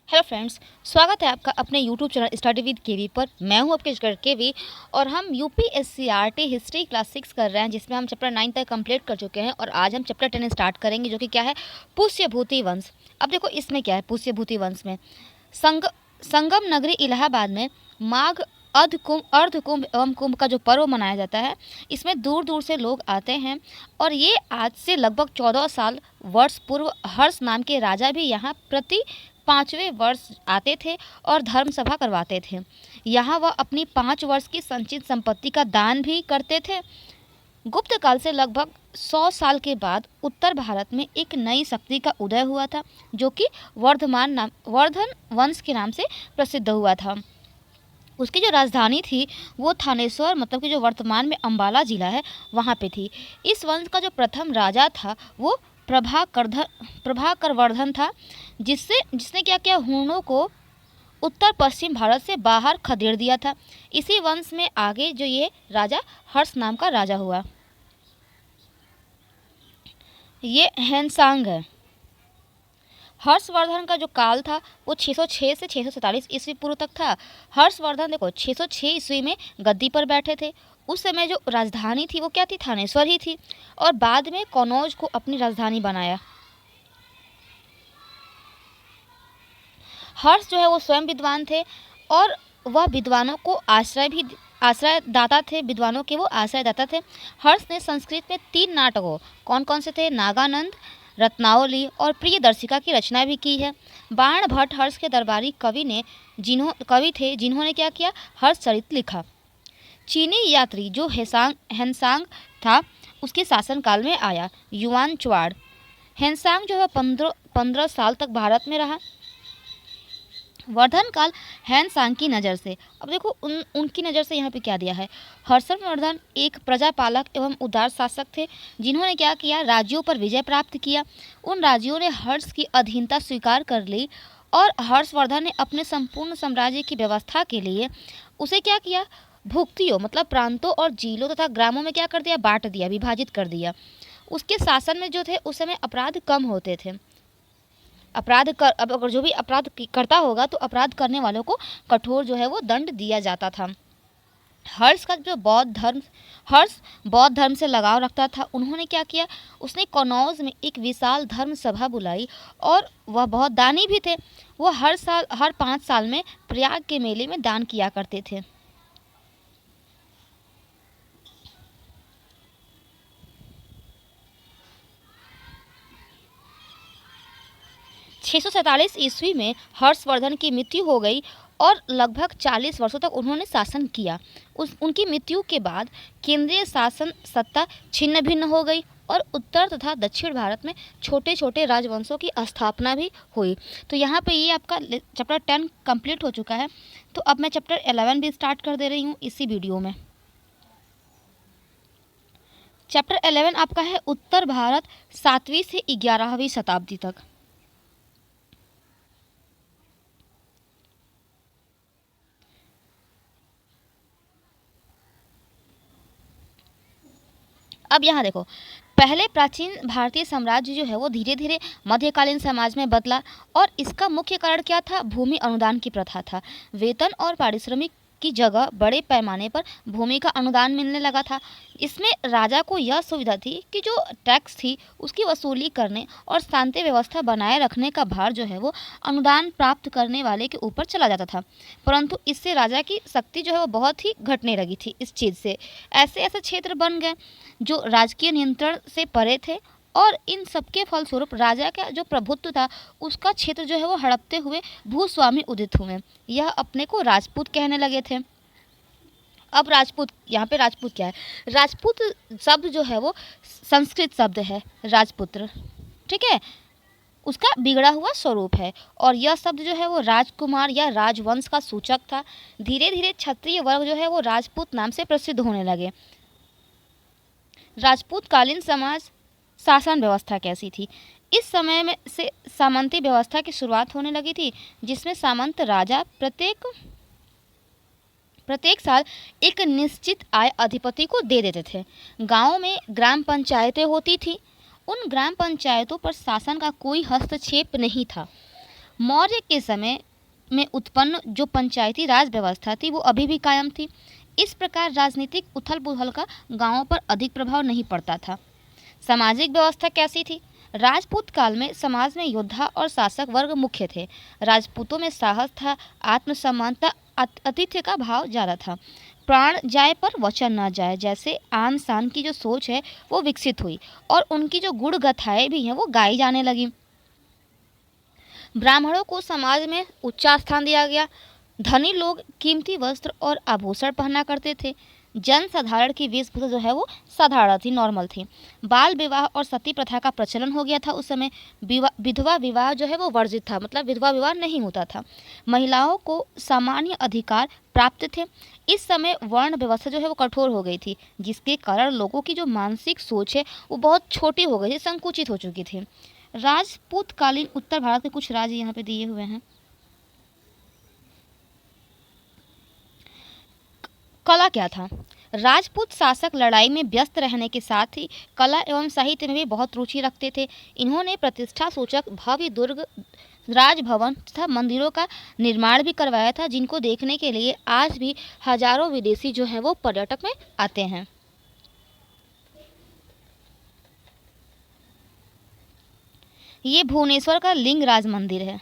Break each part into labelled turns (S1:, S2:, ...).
S1: Hello friends, स्वागत है आपका अपने यूट्यूब चैनल स्टडी विद केवी पर। मैं हूं आपके केवी और हम यूपीएससीआरटी हिस्ट्री क्लास 6 कर रहे हैं, जिसमें हम चैप्टर 9 तक कंप्लीट कर चुके हैं और आज हम चैप्टर 10 स्टार्ट करेंगे, जो कि क्या है, पुष्यभूति वंश। अब देखो इसमें क्या है, पुष्यभूति वंश में संगम नगरी इलाहाबाद में माघ अर्ध कुंभ एवं कुंभ का जो पर्व मनाया जाता है, इसमें दूर दूर से लोग आते हैं। और ये आज से लगभग 14 वर्ष पूर्व हर्ष नाम के राजा भी यहाँ प्रति 5वें वर्ष आते थे और धर्म सभा करवाते थे। यहाँ वह अपनी 5 वर्ष की संचित संपत्ति का दान भी करते थे। गुप्त काल से लगभग 100 साल के बाद उत्तर भारत में एक नई शक्ति का उदय हुआ था, जो कि वर्धन वंश के नाम से प्रसिद्ध हुआ था। उसकी जो राजधानी थी वो थानेश्वर, मतलब कि जो वर्तमान में अंबाला जिला है, वहाँ पे थी। इस वंश का जो प्रथम राजा था वो प्रभाकरवर्धन था, जिसने क्या किया, हूणों को उत्तर पश्चिम भारत से बाहर खदेड़ दिया था। इसी वंश में आगे जो ये राजा हर्ष नाम का राजा हुआ। ये हैनसांग है। हर्षवर्धन का जो काल था वो 606 से 647 ईस्वी पूर्व तक था। हर्षवर्धन देखो 606 ईस्वी में गद्दी पर बैठे थे। उस समय जो राजधानी थी वो क्या थी, थानेश्वर ही थी, और बाद में कनौज को अपनी राजधानी बनाया। हर्ष जो है वो स्वयं विद्वान थे और वह विद्वानों को आश्रयदाता थे, विद्वानों के वो आश्रयदाता थे। हर्ष ने संस्कृत में 3 नाटकों, कौन कौन से थे, नागानंद, रत्नावली और प्रियदर्शिका की रचना भी की है। बाण भट्ट हर्ष के दरबारी कवि थे, जिन्होंने क्या किया, हर्ष चरित लिखा। चीनी यात्री जो हैनसांग था, उसके शासनकाल में आया युआन चुआड़। हैनसांग जो है 15 साल तक भारत में रहा। वर्धन काल हैनसांग की नज़र से, अब देखो उनकी नज़र से यहाँ पे क्या दिया है, हर्षवर्धन एक प्रजापालक एवं उदार शासक थे, जिन्होंने क्या किया, राज्यों पर विजय प्राप्त किया। उन राज्यों ने हर्ष की अधीनता स्वीकार कर ली और हर्षवर्धन ने अपने संपूर्ण साम्राज्य की व्यवस्था के लिए उसे क्या किया, भुक्तियों मतलब प्रांतों और जिलों तथा ग्रामों में क्या कर दिया, बांट दिया, विभाजित कर दिया। उसके शासन में जो थे उस समय अपराध कम होते थे। अब अगर जो भी अपराध करता होगा तो अपराध करने वालों को कठोर जो है वो दंड दिया जाता था। हर्ष बौद्ध धर्म से लगाव रखता था। उन्होंने क्या किया, उसने कनौज में एक विशाल धर्म सभा बुलाई और वह बहुत दानी भी थे। वो हर 5 साल में प्रयाग के मेले में दान किया करते थे। (647 ईस्वी में हर्षवर्धन की मृत्यु हो गई और लगभग 40 वर्षों तक उन्होंने शासन किया। उनकी मृत्यु के बाद केंद्रीय शासन सत्ता छिन्न भिन्न हो गई और उत्तर तथा दक्षिण भारत में छोटे छोटे राजवंशों की स्थापना भी हुई। तो यहाँ पे ये आपका चैप्टर 10 कंप्लीट हो चुका है। तो अब मैं चैप्टर 11 भी स्टार्ट कर दे रही हूँ इसी वीडियो में। चैप्टर 11 आपका है उत्तर भारत 7वीं से 11वीं शताब्दी तक। अब यहाँ देखो, पहले प्राचीन भारतीय साम्राज्य जो है वो धीरे धीरे मध्यकालीन समाज में बदला और इसका मुख्य कारण क्या था, भूमि अनुदान की प्रथा था। वेतन और पारिश्रमिक की जगह बड़े पैमाने पर भूमि का अनुदान मिलने लगा था। इसमें राजा को यह सुविधा थी कि जो टैक्स थी उसकी वसूली करने और शांति व्यवस्था बनाए रखने का भार जो है वो अनुदान प्राप्त करने वाले के ऊपर चला जाता था। परंतु इससे राजा की शक्ति जो है वो बहुत ही घटने लगी थी। इस चीज़ से ऐसे ऐसे क्षेत्र बन गए जो राजकीय नियंत्रण से परे थे और इन सबके फलस्वरूप राजा का जो प्रभुत्व था उसका क्षेत्र जो है वो हड़पते हुए भूस्वामी उदित हुए। यह अपने को राजपूत कहने लगे थे। अब राजपूत, यहाँ पे राजपूत क्या है, राजपूत शब्द जो है वो संस्कृत शब्द है राजपुत्र, ठीक है, उसका बिगड़ा हुआ स्वरूप है और यह शब्द जो है वो राजकुमार या राजवंश का सूचक था। धीरे धीरे क्षत्रिय वर्ग जो है वो राजपूत नाम से प्रसिद्ध होने लगे। राजपूत कालीन समाज शासन व्यवस्था कैसी थी, इस समय में से सामंती व्यवस्था की शुरुआत होने लगी थी, जिसमें सामंत राजा प्रत्येक साल एक निश्चित आय अधिपति को दे देते थे। गांवों में ग्राम पंचायतें होती थी। उन ग्राम पंचायतों पर शासन का कोई हस्तक्षेप नहीं था। मौर्य के समय में उत्पन्न जो पंचायती राज व्यवस्था थी वो अभी भी कायम थी। इस प्रकार राजनीतिक उथल पुथल का गांवों पर अधिक प्रभाव नहीं पड़ता था। सामाजिक व्यवस्था कैसी थी? राजपूत काल में समाज में योद्धा और शासक वर्ग मुख्य थे। राजपूतों में साहस था, आत्मसम्मान था, आतिथ्य का भाव ज़्यादा था। प्राण जाए पर वचन न जाए जैसे आन शान की जो सोच है वो विकसित हुई और उनकी जो गुण गाथाएं भी हैं वो गाई जाने लगी। ब्राह्मणों को समाज में उच्च स्थान दिया गया। धनी लोग कीमती वस्त्र और आभूषण पहना करते थे। जन साधारण की वेशभूषा जो है वो साधारण थी, नॉर्मल थी। बाल विवाह और सती प्रथा का प्रचलन हो गया था उस समय। विधवा विवाह जो है वो वर्जित था, मतलब विधवा विवाह नहीं होता था। महिलाओं को सामान्य अधिकार प्राप्त थे। इस समय वर्ण व्यवस्था जो है वो कठोर हो गई थी, जिसके कारण लोगों की जो मानसिक सोच है वो बहुत छोटी हो गई थी, संकुचित हो चुकी थी। राजपूत कालीन उत्तर भारत के कुछ राज्य यहाँ पे दिए हुए हैं। कला क्या था? राजपूत शासक लड़ाई में व्यस्त रहने के साथ ही कला एवं साहित्य में भी बहुत रुचि रखते थे। इन्होंने प्रतिष्ठा सूचक भव्य दुर्ग, राजभवन तथा मंदिरों का निर्माण भी करवाया था, जिनको देखने के लिए आज भी हजारों विदेशी जो हैं वो पर्यटक में आते हैं। ये भुवनेश्वर का लिंगराज मंदिर है।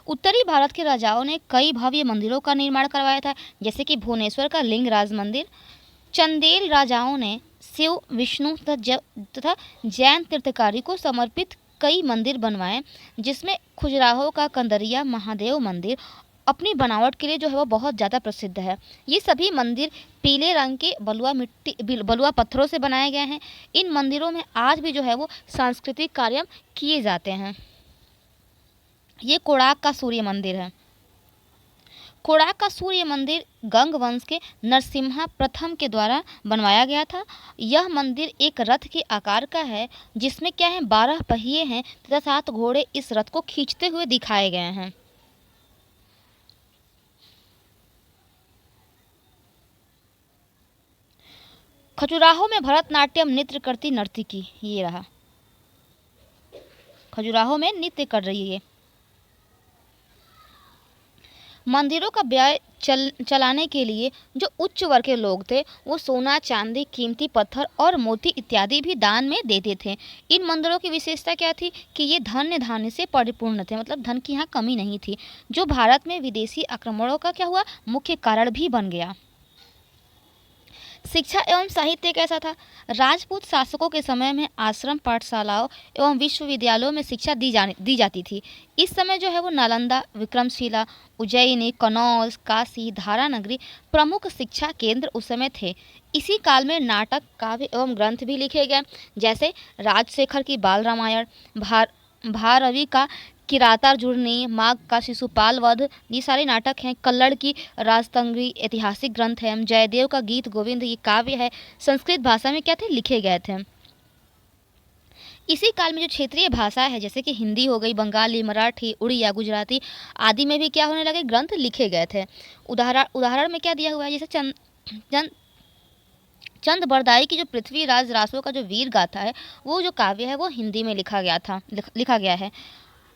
S1: उत्तरी भारत के राजाओं ने कई भव्य मंदिरों का निर्माण करवाया था, जैसे कि भुवनेश्वर का लिंगराज मंदिर। चंदेल राजाओं ने शिव, विष्णु तथा जैन तीर्थकारी को समर्पित कई मंदिर बनवाए, जिसमें खजुराहो का कंदरिया महादेव मंदिर अपनी बनावट के लिए जो है वो बहुत ज़्यादा प्रसिद्ध है। ये सभी मंदिर पीले रंग के बलुआ पत्थरों से बनाए गए हैं। इन मंदिरों में आज भी जो है वो सांस्कृतिक कार्य किए जाते हैं। ये कोणार्क का सूर्य मंदिर है। कोणार्क का सूर्य मंदिर गंग वंश के नरसिम्हा प्रथम के द्वारा बनवाया गया था। यह मंदिर एक रथ के आकार का है, जिसमें क्या है 12 पहिए हैं तथा 7 घोड़े इस रथ को खींचते हुए दिखाए गए हैं। खजुराहो में भरतनाट्यम नृत्य करती नर्तकी, ये रहा, खजुराहो में नृत्य कर रही है। मंदिरों का व्यय चलाने के लिए जो उच्च वर्ग के लोग थे वो सोना, चांदी, कीमती पत्थर और मोती इत्यादि भी दान में देते थे। इन मंदिरों की विशेषता क्या थी कि ये धन्य धान्य से परिपूर्ण थे, मतलब धन की यहाँ कमी नहीं थी, जो भारत में विदेशी आक्रमणों का क्या हुआ मुख्य कारण भी बन गया। शिक्षा एवं साहित्य कैसा था? राजपूत शासकों के समय में आश्रम, पाठशालाओं एवं विश्वविद्यालयों में शिक्षा दी जाती थी। इस समय जो है वो नालंदा, विक्रमशिला, उज्जैनी, कनौज, काशी, धारानगरी प्रमुख शिक्षा केंद्र उस समय थे। इसी काल में नाटक, काव्य एवं ग्रंथ भी लिखे गए, जैसे राजशेखर की बाल रामायण, भारवी का किरातार्जुनी, माघ का शिशुपाल वध, ये सारे नाटक हैं। कल्लड़ की राजतंगरी ऐतिहासिक ग्रंथ है। जयदेव का गीत गोविंद ये काव्य है, संस्कृत भाषा में क्या थे लिखे गए थे। इसी काल में जो क्षेत्रीय भाषा है जैसे कि हिंदी हो गई, बंगाली, मराठी, उड़िया, गुजराती आदि में भी क्या होने लगे ग्रंथ लिखे गए थे। उदाहरण में क्या दिया हुआ है, जैसे चंद बरदाई की जो पृथ्वीराज रासो का जो वीर गाथा है वो जो काव्य है वो हिंदी में लिखा गया है।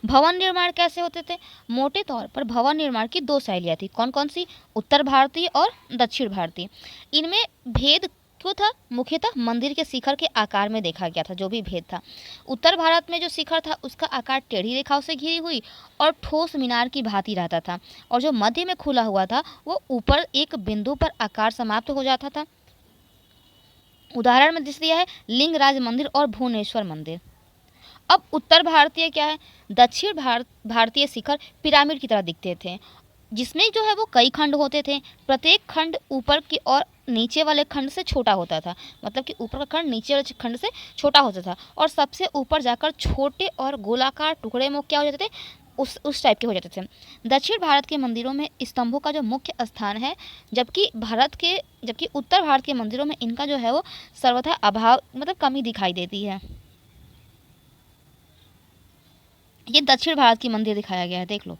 S1: भवन निर्माण कैसे होते थे? मोटे तौर पर भवन निर्माण की 2 शैलियाँ थी। कौन कौन सी? उत्तर भारतीय और दक्षिण भारतीय। इनमें भेद तो था, मुख्यतः मंदिर के शिखर के आकार में देखा गया था, जो भी भेद था। उत्तर भारत में जो शिखर था उसका आकार टेढ़ी रेखाओं से घिरी हुई और ठोस मीनार की भांति रहता था, और जो मध्य में खुला हुआ था वो ऊपर एक बिंदु पर आकार समाप्त हो जाता था। उदाहरण में दिया है लिंगराज मंदिर और भुवनेश्वर मंदिर। अब उत्तर भारतीय क्या है? दक्षिण भारतीय शिखर पिरामिड की तरह दिखते थे, जिसमें जो है वो कई खंड होते थे। प्रत्येक खंड ऊपर की और नीचे वाले खंड से छोटा होता था, मतलब कि ऊपर का खंड नीचे वाले खंड से छोटा होता था, और सबसे ऊपर जाकर छोटे और गोलाकार टुकड़े में क्या हो जाते थे, उस टाइप के हो जाते थे। दक्षिण भारत के मंदिरों में स्तंभों का जो मुख्य स्थान है, जबकि उत्तर भारत के मंदिरों में इनका जो है वो सर्वथा अभाव, मतलब कमी दिखाई देती है। ये दक्षिण भारत की मंदिर दिखाया गया है, देख लो।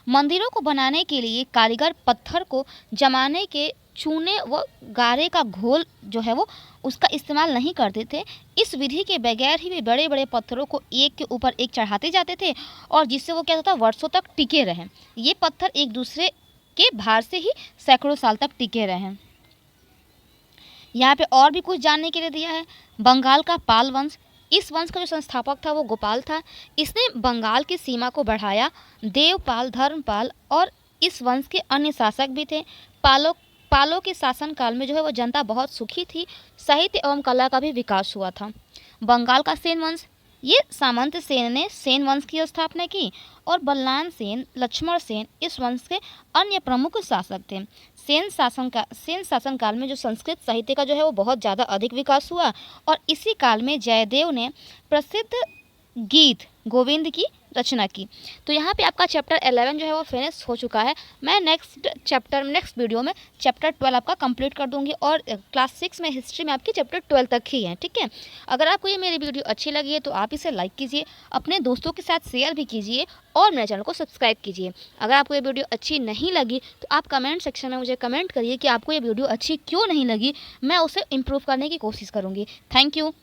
S1: मंदिरों को बनाने के लिए कारीगर पत्थर को जमाने के चूने व गारे का घोल जो है वो उसका इस्तेमाल नहीं करते थे। इस विधि के बगैर ही वे बड़े बड़े पत्थरों को एक के ऊपर एक चढ़ाते जाते थे और जिससे वो क्या होता था, वर्षों तक टिके रहें। ये पत्थर एक दूसरे के भार से ही सैकड़ों साल तक टिके रहें। यहाँ पे और भी कुछ जानने के लिए दिया है। बंगाल का पाल वंश, इस वंश का जो संस्थापक था वो गोपाल था। इसने बंगाल की सीमा को बढ़ाया। देवपाल, धर्मपाल और इस वंश के अन्य शासक भी थे। पालों के शासनकाल में जो है वो जनता बहुत सुखी थी। साहित्य एवं कला का भी विकास हुआ था। बंगाल का सेन वंश, ये सामंत सेन ने सेन वंश की स्थापना की और बल्लान सेन, लक्ष्मण सेन इस वंश के अन्य प्रमुख शासक थे। सेन शासन काल में जो संस्कृत साहित्य का जो है वो बहुत ज़्यादा अधिक विकास हुआ और इसी काल में जयदेव ने प्रसिद्ध गीत गोविंद की रचना की। तो यहाँ पे आपका चैप्टर 11 जो है वो फिनिश हो चुका है। मैं नेक्स्ट वीडियो में चैप्टर 12 आपका कंप्लीट कर दूंगी और क्लास 6 में हिस्ट्री में आपकी चैप्टर 12 तक ही है, ठीक है। अगर आपको ये मेरी वीडियो अच्छी लगी है तो आप इसे लाइक कीजिए, अपने दोस्तों के साथ शेयर भी कीजिए और मेरे चैनल को सब्सक्राइब कीजिए। अगर आपको ये वीडियो अच्छी नहीं लगी तो आप कमेंट सेक्शन में मुझे कमेंट करिए कि आपको ये वीडियो अच्छी क्यों नहीं लगी, मैं उसे इम्प्रूव करने की कोशिश करूँगी। Thank you.